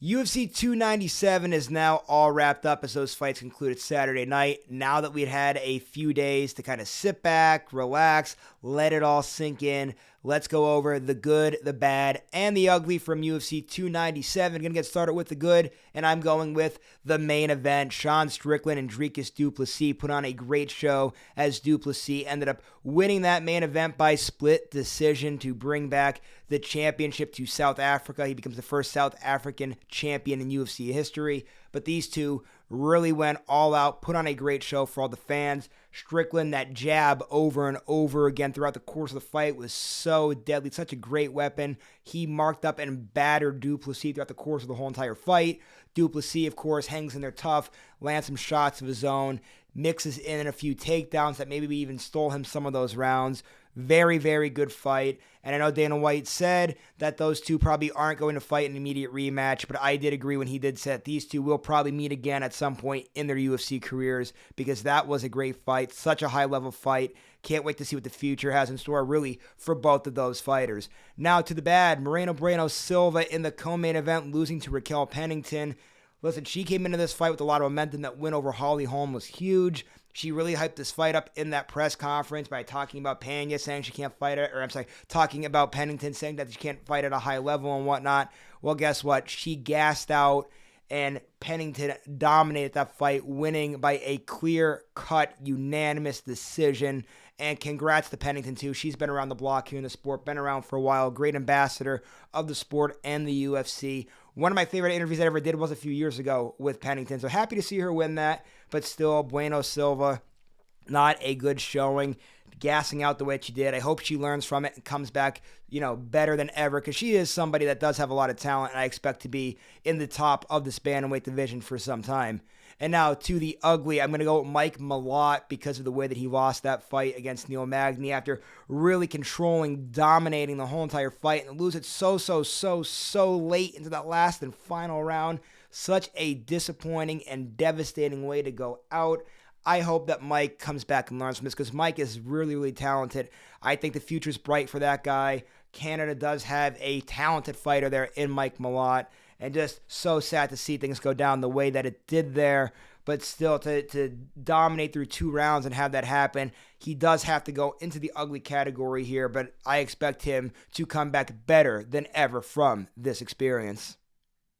UFC 297 is now all wrapped up as those fights concluded Saturday night. Now that we'd had a few days to kind of sit back, relax, let it all sink in, let's go over the good, the bad, and the ugly from UFC 297. Going to get started with the good, and I'm going with the main event. Sean Strickland and Dricus du Plessis put on a great show as du Plessis ended up winning that main event by split decision to bring back the championship to South Africa. He becomes the first South African champion in UFC history. But these two really went all out, put on a great show for all the fans. Strickland, that jab over and over again throughout the course of the fight was so deadly, such a great weapon. He marked up and battered du Plessis throughout the course of the whole entire fight. Du Plessis, of course, hangs in there tough, lands some shots of his own, mixes in a few takedowns that maybe even stole him some of those rounds. Very, very good fight. And I know Dana White said that those two probably aren't going to fight an immediate rematch, but I did agree when he did say that these two will probably meet again at some point in their UFC careers because that was a great fight, such a high-level fight. Can't wait to see what the future has in store, really, for both of those fighters. Now to the bad, Bueno Silva in the co-main event, losing to Raquel Pennington. Listen, she came into this fight with a lot of momentum. That win over Holly Holm was huge. She really hyped this fight up in that press conference by talking about Pena saying she can't fight it, talking about Pennington saying that she can't fight at a high level and whatnot. Well, guess what? She gassed out, and Pennington dominated that fight, winning by a clear-cut, unanimous decision. And congrats to Pennington, too. She's been around the block here in the sport, been around for a while, great ambassador of the sport and the UFC. One of my favorite interviews I ever did was a few years ago with Pennington, so happy to see her win that. But still, Bueno Silva, not a good showing, gassing out the way she did. I hope she learns from it and comes back, better than ever, because she is somebody that does have a lot of talent, and I expect to be in the top of the bantamweight division for some time. And now to the ugly, I'm going to go with Mike Malott because of the way that he lost that fight against Neil Magny after really controlling, dominating the whole entire fight and lose it so late into that last and final round. Such a disappointing and devastating way to go out. I hope that Mike comes back and learns from this because Mike is really, really talented. I think the future's bright for that guy. Canada does have a talented fighter there in Mike Malott. And just so sad to see things go down the way that it did there. But still, to dominate through 2 rounds and have that happen, he does have to go into the ugly category here. But I expect him to come back better than ever from this experience.